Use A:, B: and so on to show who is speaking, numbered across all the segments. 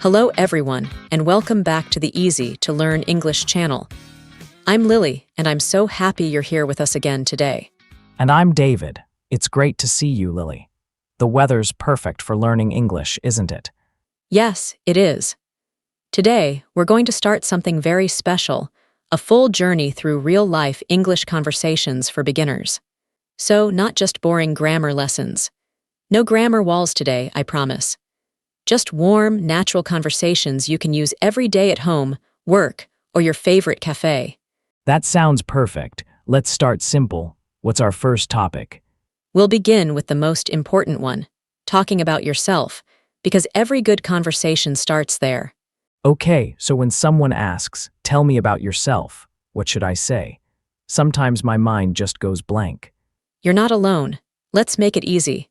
A: Hello everyone, and welcome back to the Easy to Learn English channel. I'm Lily, and I'm so happy you're here with us again today.
B: And I'm David. It's great to see you, Lily. The weather's perfect for learning English, isn't it?
A: Yes, it is. Today, we're going to start something very special, a full journey through real-life English conversations for beginners. So, not just boring grammar lessons. No grammar walls today, I promise. Just warm, natural conversations you can use every day at home, work, or your favorite café.
B: That sounds perfect. Let's start simple. What's our first topic?
A: We'll begin with the most important one, talking about yourself, because every good conversation starts there.
B: Okay, so when someone asks, "Tell me about yourself," what should I say? Sometimes my mind just goes blank.
A: You're not alone. Let's make it easy.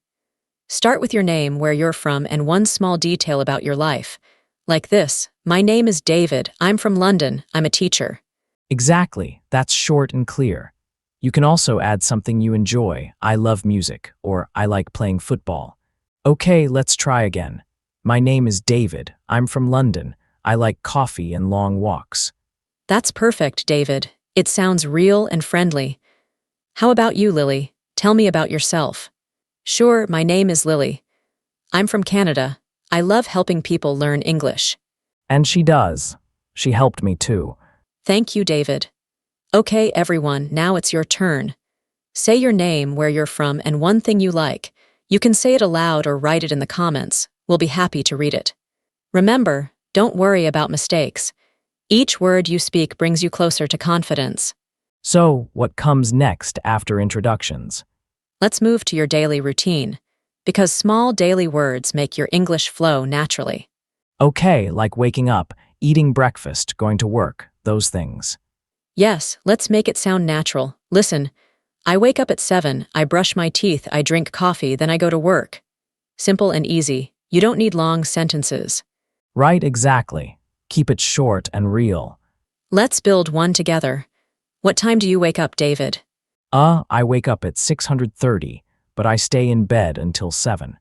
A: Start with your name, where you're from, and one small detail about your life. Like this: my name is David, I'm from London, I'm a teacher.
B: Exactly, that's short and clear. You can also add something you enjoy. I love music, or I like playing football. Okay, let's try again. My name is David, I'm from London, I like coffee and long walks.
A: That's perfect, David. It sounds real and friendly. How about you, Lily? Tell me about yourself. Sure, my name is Lily. I'm from Canada. I love helping people learn English.
B: And she does. She helped me too.
A: Thank you, David. Okay, everyone, now it's your turn. Say your name, where you're from, and one thing you like. You can say it aloud or write it in the comments. We'll be happy to read it. Remember, don't worry about mistakes. Each word you speak brings you closer to confidence.
B: So, what comes next after introductions?
A: Let's move to your daily routine, because small daily words make your English flow naturally.
B: Okay, like waking up, eating breakfast, going to work, those things.
A: Yes, let's make it sound natural. Listen, I wake up at 7, I brush my teeth, I drink coffee, then I go to work. Simple and easy. You don't need long sentences.
B: Right, exactly. Keep it short and real.
A: Let's build one together. What time do you wake up, David?
B: I wake up at 6:30, but I stay in bed until 7.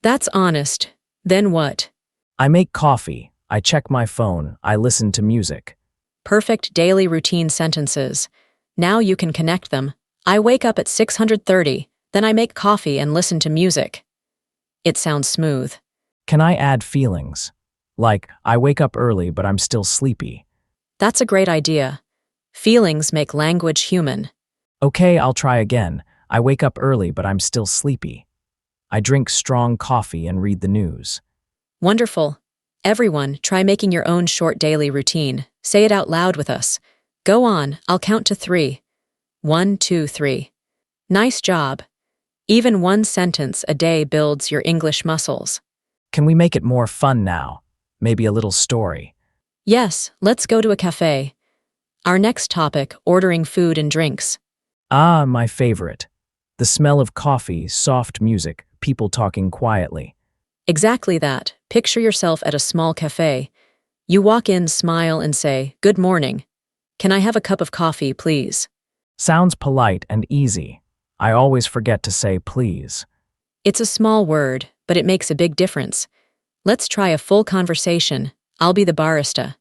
A: That's honest. Then what?
B: I make coffee, I check my phone, I listen to music.
A: Perfect daily routine sentences. Now you can connect them. I wake up at 6:30, then I make coffee and listen to music. It sounds smooth.
B: Can I add feelings? Like, I wake up early but I'm still sleepy.
A: That's a great idea. Feelings make language human.
B: Okay, I'll try again. I wake up early but I'm still sleepy. I drink strong coffee and read the news.
A: Wonderful. Everyone, try making your own short daily routine. Say it out loud with us. Go on, I'll count to 3. 1, 2, 3. Nice job. Even one sentence a day builds your English muscles.
B: Can we make it more fun now? Maybe a little story.
A: Yes, let's go to a café. Our next topic, ordering food and drinks.
B: Ah, my favorite. The smell of coffee, soft music, people talking quietly.
A: Exactly that. Picture yourself at a small café. You walk in, smile, and say, "Good morning. Can I have a cup of coffee, please?"
B: Sounds polite and easy. I always forget to say please.
A: It's a small word, but it makes a big difference. Let's try a full conversation. I'll be the barista.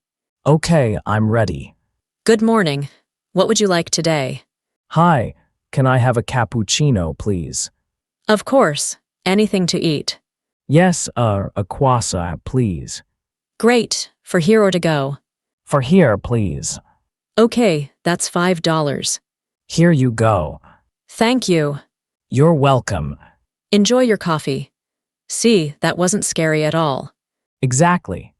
B: Okay, I'm ready.
A: Good morning. What would you like today?
B: Hi, can I have a cappuccino, please?
A: Of course. Anything to eat?
B: Yes, a croissant, please.
A: Great. For here or to go?
B: For here, please.
A: Okay, that's $5.
B: Here you go.
A: Thank you.
B: You're welcome.
A: Enjoy your coffee. See, that wasn't scary at all.
B: Exactly.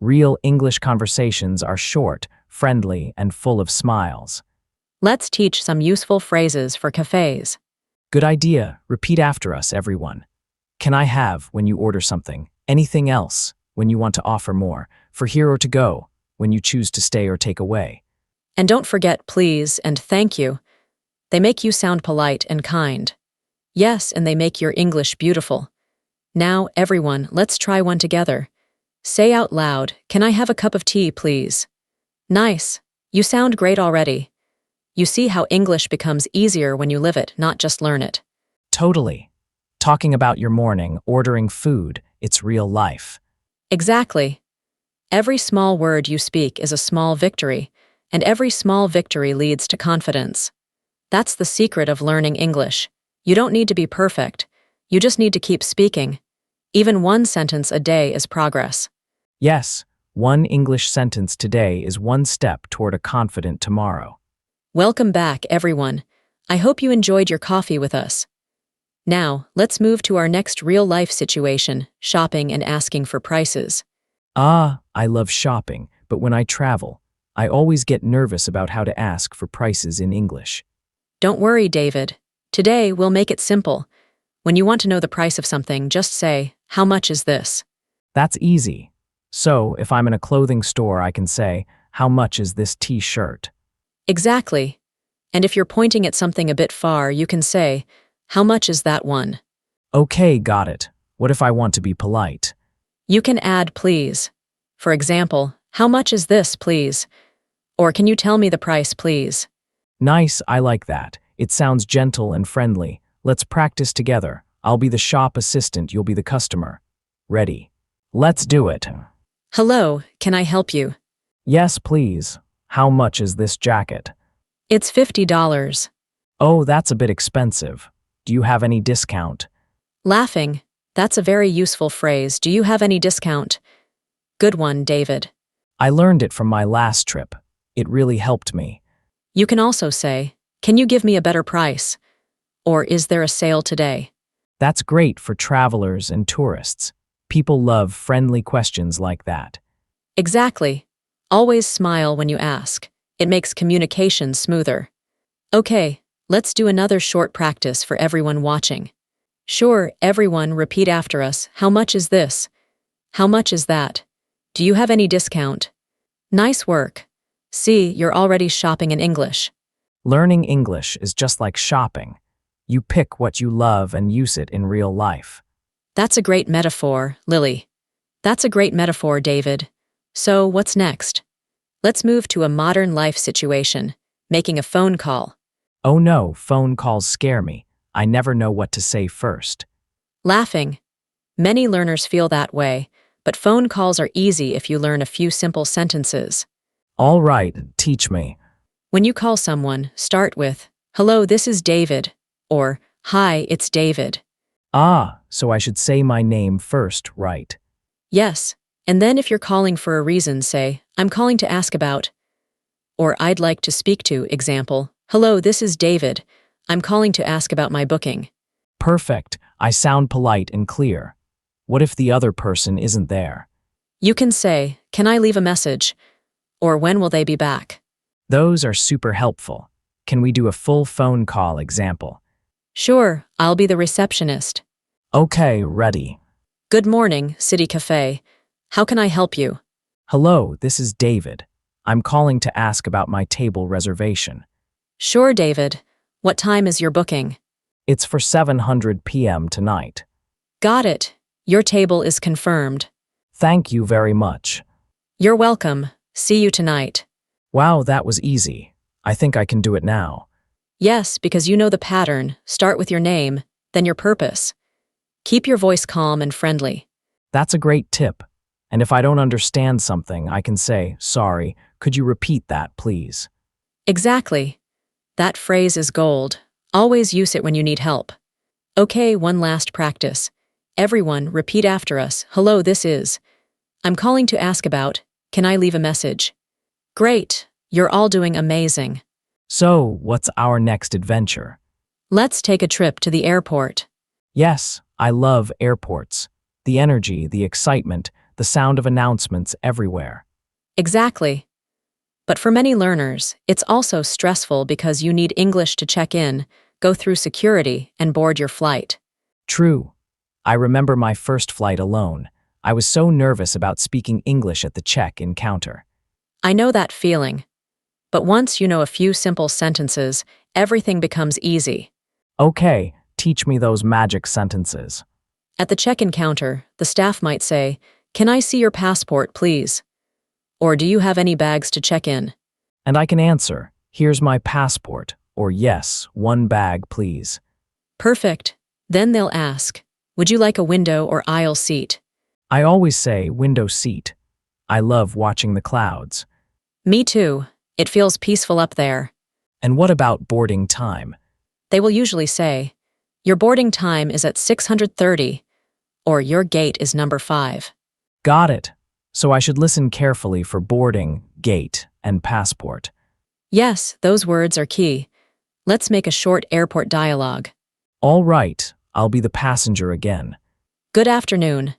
B: Real English conversations are short, friendly, and full of smiles.
A: Let's teach some useful phrases for cafes.
B: Good idea. Repeat after us, everyone. Can I have when you order something? Anything else when you want to offer more? For here or to go when you choose to stay or take away?
A: And don't forget please and thank you. They make you sound polite and kind. Yes, and they make your English beautiful. Now, everyone, let's try one together. Say out loud, "Can I have a cup of tea, please?" Nice. You sound great already. You see how English becomes easier when you live it, not just learn it.
B: Totally. Talking about your morning, ordering food, it's real life.
A: Exactly. Every small word you speak is a small victory, and every small victory leads to confidence. That's the secret of learning English. You don't need to be perfect. You just need to keep speaking. Even one sentence a day is progress.
B: Yes, one English sentence today is one step toward a confident tomorrow.
A: Welcome back, everyone. I hope you enjoyed your coffee with us. Now, let's move to our next real-life situation, shopping and asking for prices.
B: Ah, I love shopping, but when I travel, I always get nervous about how to ask for prices in English.
A: Don't worry, David. Today, we'll make it simple. When you want to know the price of something, just say, "How much is this?"
B: That's easy. So, if I'm in a clothing store, I can say, "How much is this t-shirt?"
A: Exactly. And if you're pointing at something a bit far, you can say, "How much is that one?"
B: Okay, got it. What if I want to be polite?
A: You can add please. For example, "How much is this, please?" Or "Can you tell me the price, please?"
B: Nice, I like that. It sounds gentle and friendly. Let's practice together. I'll be the shop assistant, you'll be the customer. Ready? Let's do it.
A: Hello, can I help you?
B: Yes, please. How much is this jacket?
A: It's $50.
B: Oh, that's a bit expensive. Do you have any discount?
A: Laughing. That's a very useful phrase. Do you have any discount? Good one, David.
B: I learned it from my last trip. It really helped me.
A: You can also say, "Can you give me a better price?" Or "Is there a sale today?"
B: That's great for travelers and tourists. People love friendly questions like that.
A: Exactly. Always smile when you ask. It makes communication smoother. Okay, let's do another short practice for everyone watching. Sure, everyone repeat after us. How much is this? How much is that? Do you have any discount? Nice work. See, you're already shopping in English.
B: Learning English is just like shopping. You pick what you love and use it in real life.
A: That's a great metaphor, Lily. That's a great metaphor, David. So, what's next? Let's move to a modern life situation, making a phone call.
B: Oh no, phone calls scare me. I never know what to say first.
A: Laughing. Many learners feel that way, but phone calls are easy if you learn a few simple sentences.
B: All right, teach me.
A: When you call someone, start with, "Hello, this is David," or "Hi, it's David."
B: Ah, so I should say my name first, right?
A: Yes, and then if you're calling for a reason, say, "I'm calling to ask about," or "I'd like to speak to," example, "Hello, this is David. I'm calling to ask about my booking."
B: Perfect. I sound polite and clear. What if the other person isn't there?
A: You can say, "Can I leave a message?" or "When will they be back?"
B: Those are super helpful. Can we do a full phone call example?
A: Sure, I'll be the receptionist.
B: Okay, ready.
A: Good morning, City Café. How can I help you?
B: Hello, this is David. I'm calling to ask about my table reservation.
A: Sure, David. What time is your booking?
B: It's for 7:00 p.m. tonight.
A: Got it. Your table is confirmed.
B: Thank you very much.
A: You're welcome. See you tonight.
B: Wow, that was easy. I think I can do it now.
A: Yes, because you know the pattern. Start with your name, then your purpose. Keep your voice calm and friendly.
B: That's a great tip. And if I don't understand something, I can say, "Sorry, could you repeat that, please?"
A: Exactly. That phrase is gold. Always use it when you need help. Okay, one last practice. Everyone, repeat after us. Hello, this is. I'm calling to ask about. Can I leave a message? Great. You're all doing amazing.
B: So, what's our next adventure?
A: Let's take a trip to the airport.
B: Yes, I love airports. The energy, the excitement, the sound of announcements everywhere.
A: Exactly. But for many learners, it's also stressful because you need English to check in, go through security, and board your flight.
B: True. I remember my first flight alone. I was so nervous about speaking English at the check-in counter.
A: I know that feeling. But once you know a few simple sentences, everything becomes easy.
B: Okay, teach me those magic sentences.
A: At the check-in counter, the staff might say, "Can I see your passport, please?" Or "Do you have any bags to check in?"
B: And I can answer, "Here's my passport," or "Yes, one bag, please."
A: Perfect. Then they'll ask, "Would you like a window or aisle seat?"
B: I always say window seat. I love watching the clouds.
A: Me too. It feels peaceful up there.
B: And what about boarding time?
A: They will usually say, your boarding time is at 630, or your gate is number 5.
B: Got it. So I should listen carefully for boarding, gate, and passport.
A: Yes, those words are key. Let's make a short airport dialogue.
B: All right, I'll be the passenger again.
A: Good afternoon.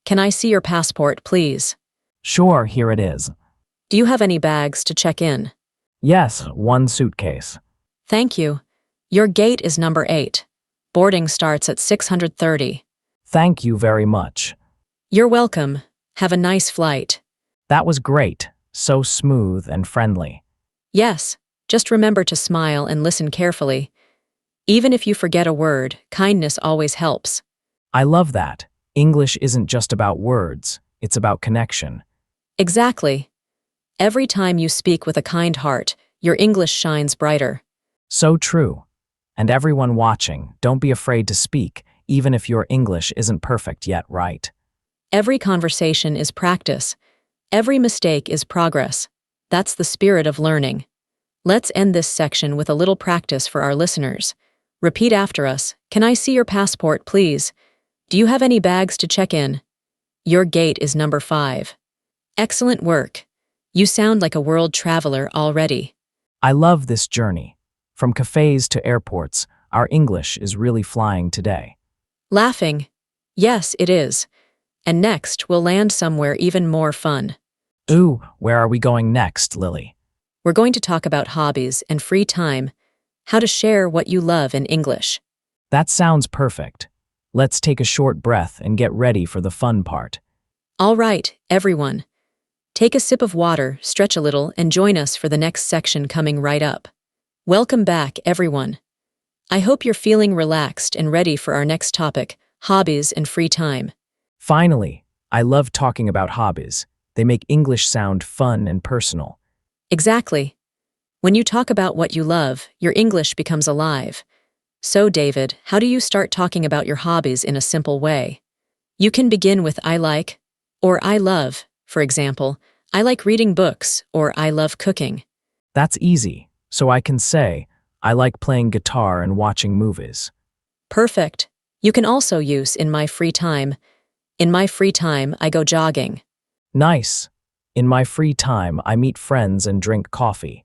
A: Can I see your passport, please?
B: Sure, here it is.
A: Do you have any bags to check in?
B: Yes, one suitcase.
A: Thank you. Your gate is number 8. Boarding starts at 630.
B: Thank you very much.
A: You're welcome. Have a nice flight.
B: That was great, so smooth and friendly.
A: Yes, just remember to smile and listen carefully. Even if you forget a word, kindness always helps.
B: I love that. English isn't just about words, it's about connection.
A: Exactly. Every time you speak with a kind heart, your English shines brighter.
B: So true. And everyone watching, don't be afraid to speak, even if your English isn't perfect yet, right?
A: Every conversation is practice. Every mistake is progress. That's the spirit of learning. Let's end this section with a little practice for our listeners. Repeat after us. Can I see your passport, please? Do you have any bags to check in? Your gate is number 5. Excellent work. You sound like a world traveler already.
B: I love this journey. From cafes to airports, our English is really flying today.
A: Laughing. Yes, it is. And next, we'll land somewhere even more fun.
B: Ooh, where are we going next, Lily?
A: We're going to talk about hobbies and free time, how to share what you love in English.
B: That sounds perfect. Let's take a short breath and get ready for the fun part.
A: All right, everyone. Take a sip of water, stretch a little, and join us for the next section coming right up. Welcome back, everyone. I hope you're feeling relaxed and ready for our next topic, hobbies and free time.
B: Finally, I love talking about hobbies. They make English sound fun and personal.
A: Exactly. When you talk about what you love, your English becomes alive. So, David, how do you start talking about your hobbies in a simple way? You can begin with I like or I love. For example, I like reading books or I love cooking.
B: That's easy, so I can say, I like playing guitar and watching movies.
A: Perfect. You can also use in my free time. In my free time, I go jogging.
B: Nice. In my free time, I meet friends and drink coffee.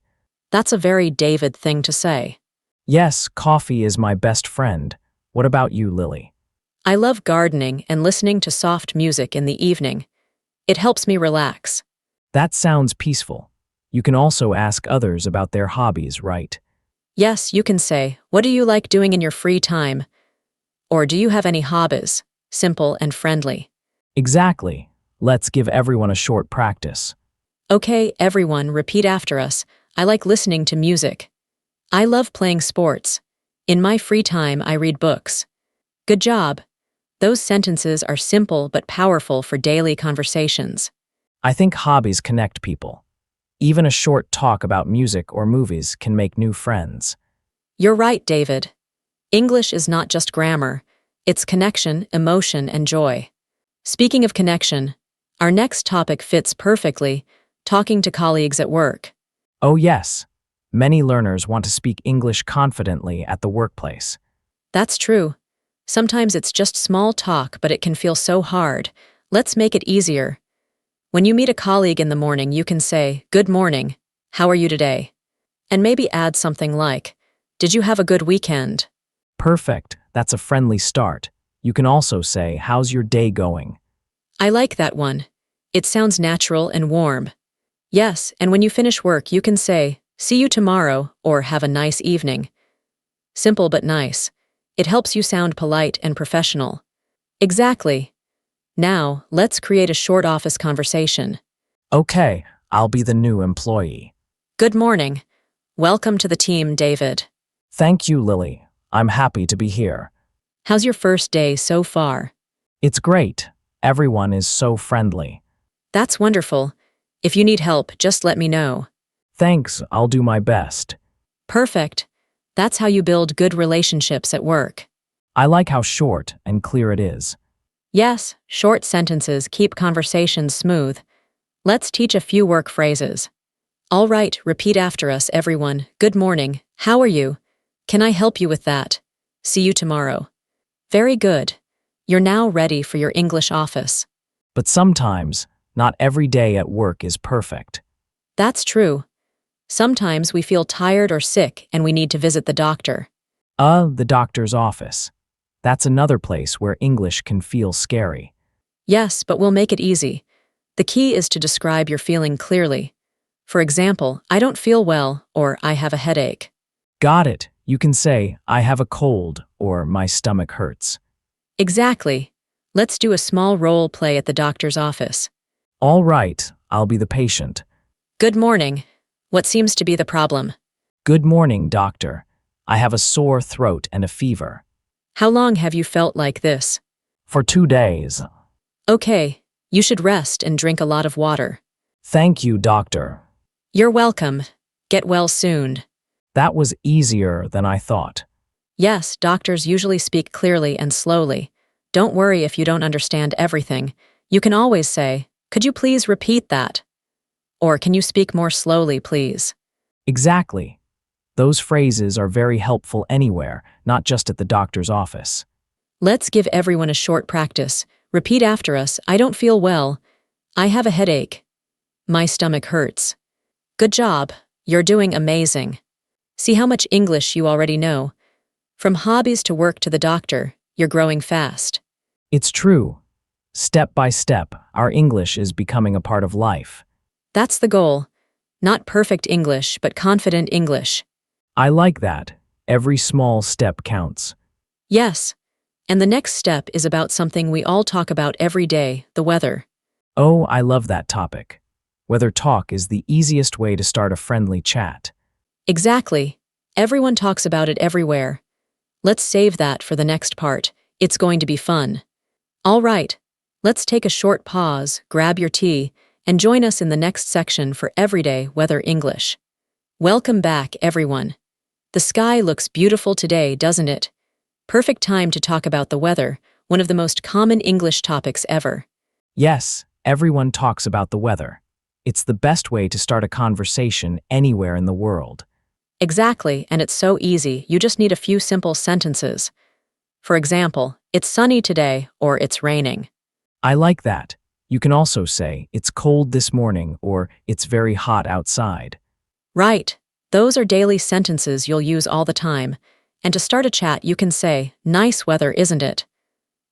A: That's a very David thing to say.
B: Yes, coffee is my best friend. What about you, Lily?
A: I love gardening and listening to soft music in the evening. It helps me relax.
B: That sounds peaceful. You can also ask others about their hobbies, right?
A: Yes, you can say, what do you like doing in your free time? Or do you have any hobbies? Simple and friendly.
B: Exactly. Let's give everyone a short practice.
A: Okay, everyone, repeat after us. I like listening to music. I love playing sports. In my free time, I read books. Good job. Those sentences are simple but powerful for daily conversations.
B: I think hobbies connect people. Even a short talk about music or movies can make new friends.
A: You're right, David. English is not just grammar. It's connection, emotion, and joy. Speaking of connection, our next topic fits perfectly, talking to colleagues at work.
B: Oh yes, many learners want to speak English confidently at the workplace.
A: That's true. Sometimes it's just small talk, but it can feel so hard. Let's make it easier. When you meet a colleague in the morning, you can say, "Good morning. How are you today?" And maybe add something like, "Did you have a good weekend?"
B: Perfect, that's a friendly start. You can also say, how's your day going?
A: I like that one. It sounds natural and warm. Yes, and when you finish work, you can say, "See you tomorrow," or "Have a nice evening." Simple but nice. It helps you sound polite and professional. Exactly. Now, let's create a short office conversation.
B: Okay, I'll be the new employee.
A: Good morning. Welcome to the team, David.
B: Thank you, Lily. I'm happy to be here.
A: How's your first day so far?
B: It's great. Everyone is so friendly.
A: That's wonderful. If you need help, just let me know.
B: Thanks, I'll do my best.
A: Perfect. That's how you build good relationships at work.
B: I like how short and clear it is.
A: Yes, short sentences keep conversations smooth. Let's teach a few work phrases. All right, repeat after us, everyone. Good morning. How are you? Can I help you with that? See you tomorrow. Very good. You're now ready for your English office.
B: But sometimes, not every day at work is perfect.
A: That's true. Sometimes we feel tired or sick and we need to visit the doctor.
B: The doctor's office. That's another place where English can feel scary.
A: Yes, but we'll make it easy. The key is to describe your feeling clearly. For example, I don't feel well or I have a headache.
B: Got it. You can say, I have a cold or my stomach hurts.
A: Exactly. Let's do a small role play at the doctor's office.
B: All right, I'll be the patient.
A: Good morning. What seems to be the problem?
B: Good morning, doctor. I have a sore throat and a fever.
A: How long have you felt like this?
B: For 2 days.
A: Okay, you should rest and drink a lot of water.
B: Thank you, doctor.
A: You're welcome. Get well soon.
B: That was easier than I thought.
A: Yes, doctors usually speak clearly and slowly. Don't worry if you don't understand everything. You can always say, "Could you please repeat that?" Or, "Can you speak more slowly, please?"
B: Exactly. Those phrases are very helpful anywhere, not just at the doctor's office.
A: Let's give everyone a short practice. Repeat after us. I don't feel well. I have a headache. My stomach hurts. Good job. You're doing amazing. See how much English you already know. From hobbies to work to the doctor, you're growing fast.
B: It's true. Step by step, our English is becoming a part of life.
A: That's the goal. Not perfect English, but confident English.
B: I like that. Every small step counts.
A: Yes. And the next step is about something we all talk about every day, the weather.
B: Oh, I love that topic. Weather talk is the easiest way to start a friendly chat.
A: Exactly. Everyone talks about it everywhere. Let's save that for the next part. It's going to be fun. All right. Let's take a short pause, grab your tea, and join us in the next section for Everyday Weather English. Welcome back, everyone. The sky looks beautiful today, doesn't it? Perfect time to talk about the weather, one of the most common English topics ever.
B: Yes, everyone talks about the weather. It's the best way to start a conversation anywhere in the world.
A: Exactly, and it's so easy, you just need a few simple sentences. For example, it's sunny today, or it's raining.
B: I like that. You can also say, it's cold this morning, or it's very hot outside.
A: Right. Those are daily sentences you'll use all the time. And to start a chat, you can say, "Nice weather, isn't it?"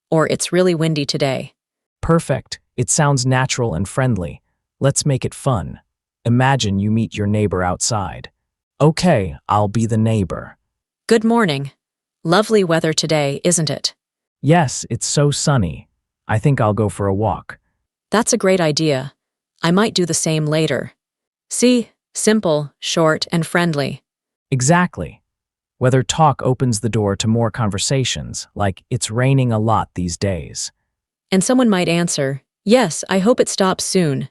A: Or, "It's really windy today."
B: Perfect. It sounds natural and friendly. Let's make it fun. Imagine you meet your neighbor outside. Okay, I'll be the neighbor.
A: Good morning. Lovely weather today, isn't it?
B: Yes, it's so sunny. I think I'll go for a walk.
A: That's a great idea. I might do the same later. See? Simple, short, and friendly.
B: Exactly. Weather talk opens the door to more conversations, like it's raining a lot these days.
A: And someone might answer, "Yes, I hope it stops soon."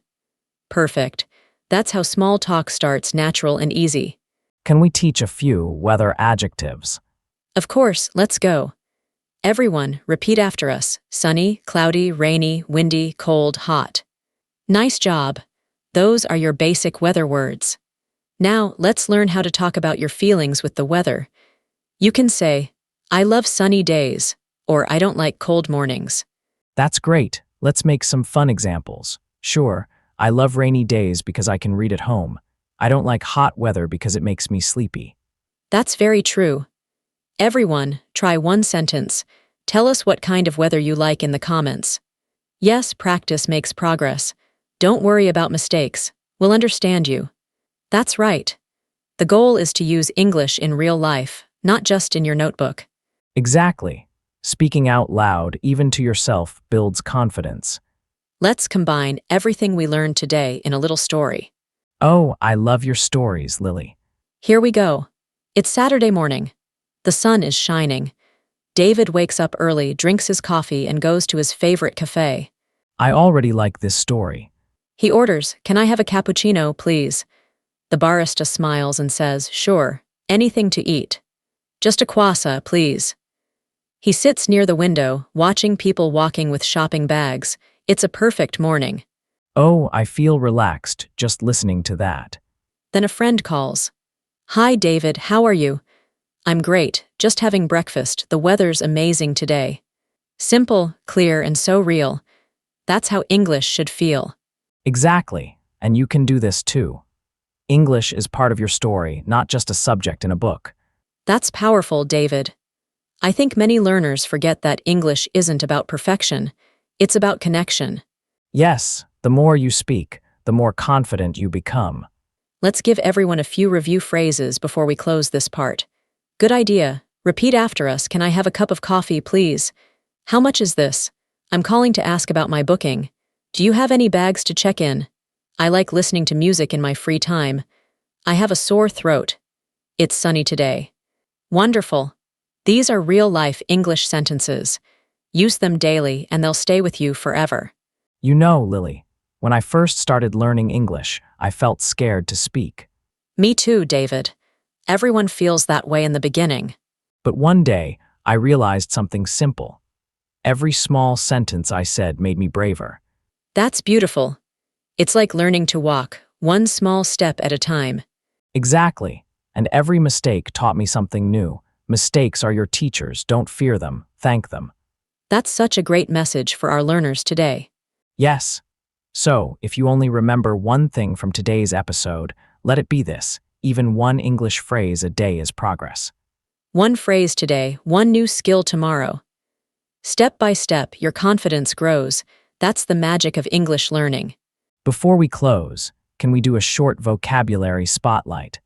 A: Perfect. That's how small talk starts, natural and easy.
B: Can we teach a few weather adjectives?
A: Of course, let's go. Everyone, repeat after us. Sunny, cloudy, rainy, windy, cold, hot. Nice job. Those are your basic weather words. Now, let's learn how to talk about your feelings with the weather. You can say, "I love sunny days," or "I don't like cold mornings."
B: That's great. Let's make some fun examples. Sure, I love rainy days because I can read at home. I don't like hot weather because it makes me sleepy.
A: That's very true. Everyone, try one sentence. Tell us what kind of weather you like in the comments. Yes, practice makes progress. Don't worry about mistakes. We'll understand you. That's right. The goal is to use English in real life, not just in your notebook.
B: Exactly. Speaking out loud, even to yourself, builds confidence.
A: Let's combine everything we learned today in a little story.
B: Oh, I love your stories, Lily.
A: Here we go. It's Saturday morning. The sun is shining. David wakes up early, drinks his coffee, and goes to his favorite café.
B: I already like this story.
A: He orders, "Can I have a cappuccino, please?" The barista smiles and says, "Sure, anything to eat. Just a croissant, please." He sits near the window, watching people walking with shopping bags. It's a perfect morning.
B: Oh, I feel relaxed just listening to that.
A: Then a friend calls. Hi, David, how are you? I'm great, just having breakfast. The weather's amazing today. Simple, clear, and so real. That's how English should feel.
B: Exactly, and you can do this too. English is part of your story, not just a subject in a book.
A: That's powerful, David. I think many learners forget that English isn't about perfection, it's about connection.
B: Yes, the more you speak, the more confident you become.
A: Let's give everyone a few review phrases before we close this part. Good idea. Repeat after us. Can I have a cup of coffee, please? How much is this? I'm calling to ask about my booking. Do you have any bags to check in? I like listening to music in my free time. I have a sore throat. It's sunny today. Wonderful. These are real-life English sentences. Use them daily and they'll stay with you forever.
B: You know, Lily, when I first started learning English, I felt scared to speak.
A: Me too, David. Everyone feels that way in the beginning.
B: But one day, I realized something simple. Every small sentence I said made me braver.
A: That's beautiful. It's like learning to walk, one small step at a time.
B: Exactly. And every mistake taught me something new. Mistakes are your teachers. Don't fear them. Thank them.
A: That's such a great message for our learners today.
B: Yes. So, if you only remember one thing from today's episode, let it be this. Even one English phrase a day is progress.
A: One phrase today, one new skill tomorrow. Step by step, your confidence grows. That's the magic of English learning.
B: Before we close, can we do a short vocabulary spotlight?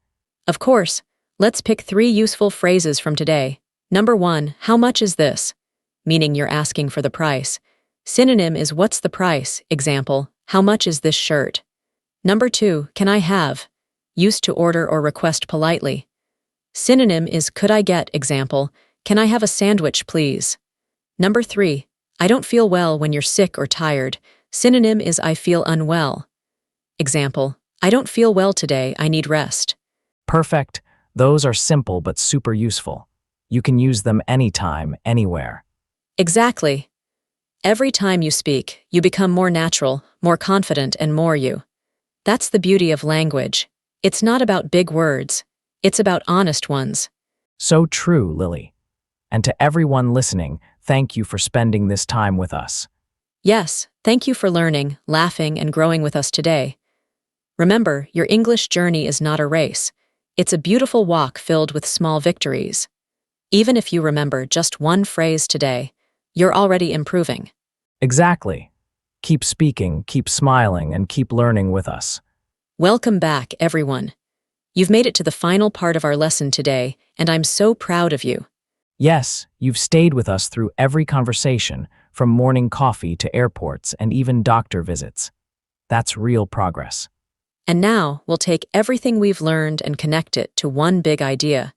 A: Of course, let's pick 3 useful phrases from today. Number 1, how much is this? Meaning you're asking for the price. Synonym is what's the price? Example, how much is this shirt? Number 2, can I have? Used to order or request politely. Synonym is could I get? Example, can I have a sandwich, please? Number 3, I don't feel well when you're sick or tired. Synonym is I feel unwell. Example, I don't feel well today, I need rest.
B: Perfect. Those are simple but super useful. You can use them anytime, anywhere.
A: Exactly. Every time you speak, you become more natural, more confident, and more you. That's the beauty of language. It's not about big words. It's about honest ones.
B: So true, Lily. And to everyone listening, thank you for spending this time with us.
A: Yes, thank you for learning, laughing, and growing with us today. Remember, your English journey is not a race. It's a beautiful walk filled with small victories. Even if you remember just one phrase today, you're already improving.
B: Exactly. Keep speaking, keep smiling, and keep learning with us.
A: Welcome back, everyone. You've made it to the final part of our lesson today, and I'm so proud of you.
B: Yes, you've stayed with us through every conversation, from morning coffee to airports and even doctor visits. That's real progress.
A: And now we'll take everything we've learned and connect it to one big idea: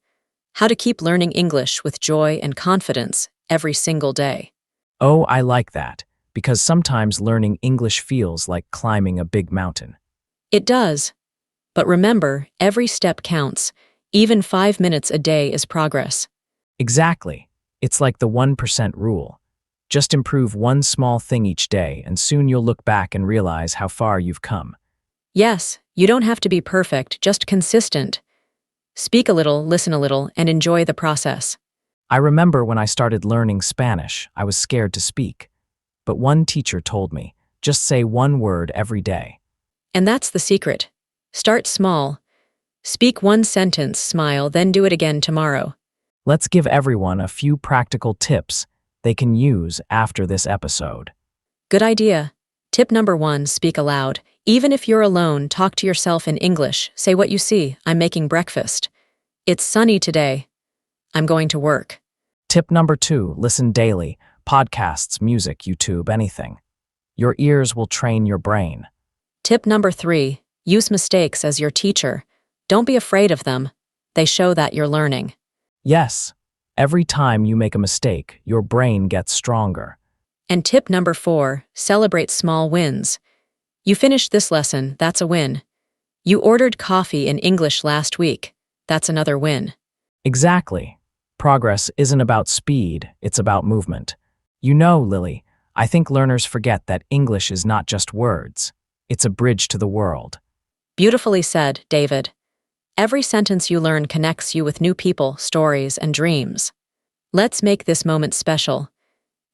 A: how to keep learning English with joy and confidence every single day.
B: Oh, I like that, because sometimes learning English feels like climbing a big mountain.
A: It does. But remember, every step counts. Even 5 minutes a day is progress.
B: Exactly. It's like the 1% rule. Just improve one small thing each day, and soon you'll look back and realize how far you've come.
A: Yes, you don't have to be perfect, just consistent. Speak a little, listen a little, and enjoy the process.
B: I remember when I started learning Spanish, I was scared to speak. But one teacher told me, just say one word every day.
A: And that's the secret. Start small. Speak one sentence, smile, then do it again tomorrow.
B: Let's give everyone a few practical tips they can use after this episode.
A: Good idea. Tip number 1, speak aloud. Even if you're alone, talk to yourself in English. Say what you see. I'm making breakfast. It's sunny today. I'm going to work.
B: Tip number 2, listen daily. Podcasts, music, YouTube, anything. Your ears will train your brain.
A: Tip number 3, use mistakes as your teacher. Don't be afraid of them. They show that you're learning.
B: Yes, every time you make a mistake, your brain gets stronger.
A: And tip number 4, celebrate small wins. You finished this lesson, that's a win. You ordered coffee in English last week. That's another win.
B: Exactly. Progress isn't about speed, it's about movement. You know, Lily, I think learners forget that English is not just words. It's a bridge to the world.
A: Beautifully said, David. Every sentence you learn connects you with new people, stories, and dreams. Let's make this moment special.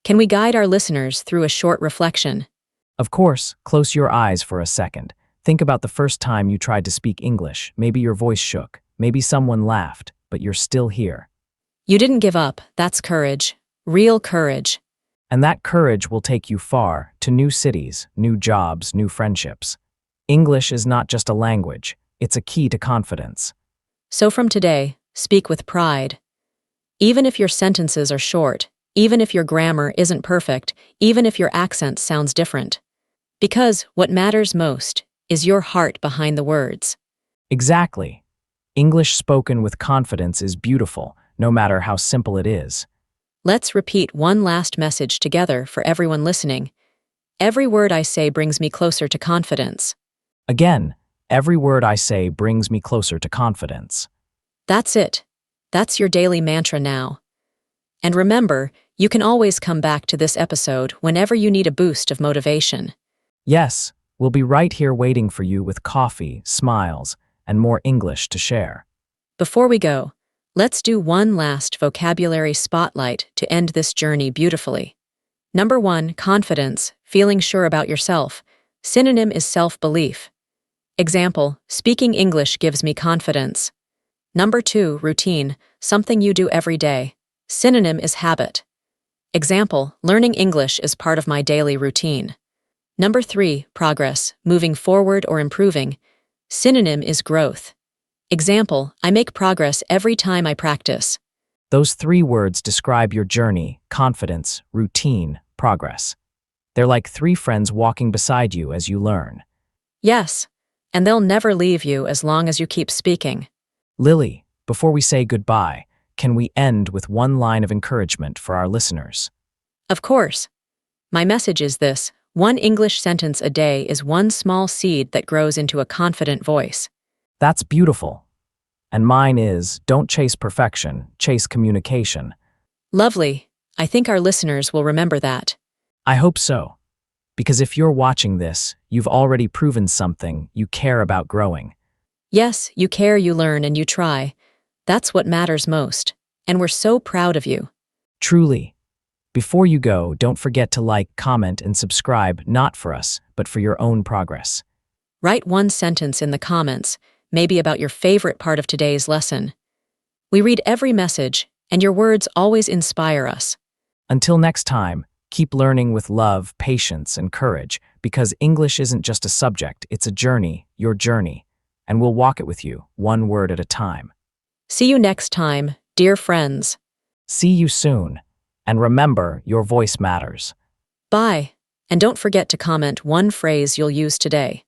A: Can we guide our listeners through a short reflection?
B: Of course, close your eyes for a second. Think about the first time you tried to speak English. Maybe your voice shook. Maybe someone laughed, but you're still here.
A: You didn't give up. That's courage. Real courage.
B: And that courage will take you far, to new cities, new jobs, new friendships. English is not just a language, it's a key to confidence.
A: So from today, speak with pride. Even if your sentences are short, even if your grammar isn't perfect, even if your accent sounds different. Because what matters most is your heart behind the words.
B: Exactly. English spoken with confidence is beautiful, no matter how simple it is.
A: Let's repeat one last message together for everyone listening. Every word I say brings me closer to confidence.
B: Again, every word I say brings me closer to confidence.
A: That's it. That's your daily mantra now. And remember, you can always come back to this episode whenever you need a boost of motivation.
B: Yes, we'll be right here waiting for you with coffee, smiles, and more English to share.
A: Before we go, let's do one last vocabulary spotlight to end this journey beautifully. Number 1, confidence, feeling sure about yourself. Synonym is self-belief. Example, speaking English gives me confidence. Number 2, routine, something you do every day. Synonym is habit. Example, learning English is part of my daily routine. Number 3, progress, moving forward or improving. Synonym is growth. Example, I make progress every time I practice.
B: Those 3 words describe your journey: confidence, routine, progress. They're like 3 friends walking beside you as you learn.
A: Yes, and they'll never leave you as long as you keep speaking.
B: Lily, before we say goodbye, can we end with one line of encouragement for our listeners?
A: Of course. My message is this: one English sentence a day is one small seed that grows into a confident voice.
B: That's beautiful. And mine is, don't chase perfection, chase communication.
A: Lovely. I think our listeners will remember that.
B: I hope so. Because if you're watching this, you've already proven something: you care about growing.
A: Yes, you care, you learn, and you try. That's what matters most. And we're so proud of you.
B: Truly. Before you go, don't forget to like, comment, and subscribe, not for us, but for your own progress.
A: Write one sentence in the comments, maybe about your favorite part of today's lesson. We read every message, and your words always inspire us.
B: Until next time, keep learning with love, patience, and courage, because English isn't just a subject, it's a journey, your journey, and we'll walk it with you, one word at a time.
A: See you next time, dear friends.
B: See you soon, and remember, your voice matters.
A: Bye, and don't forget to comment one phrase you'll use today.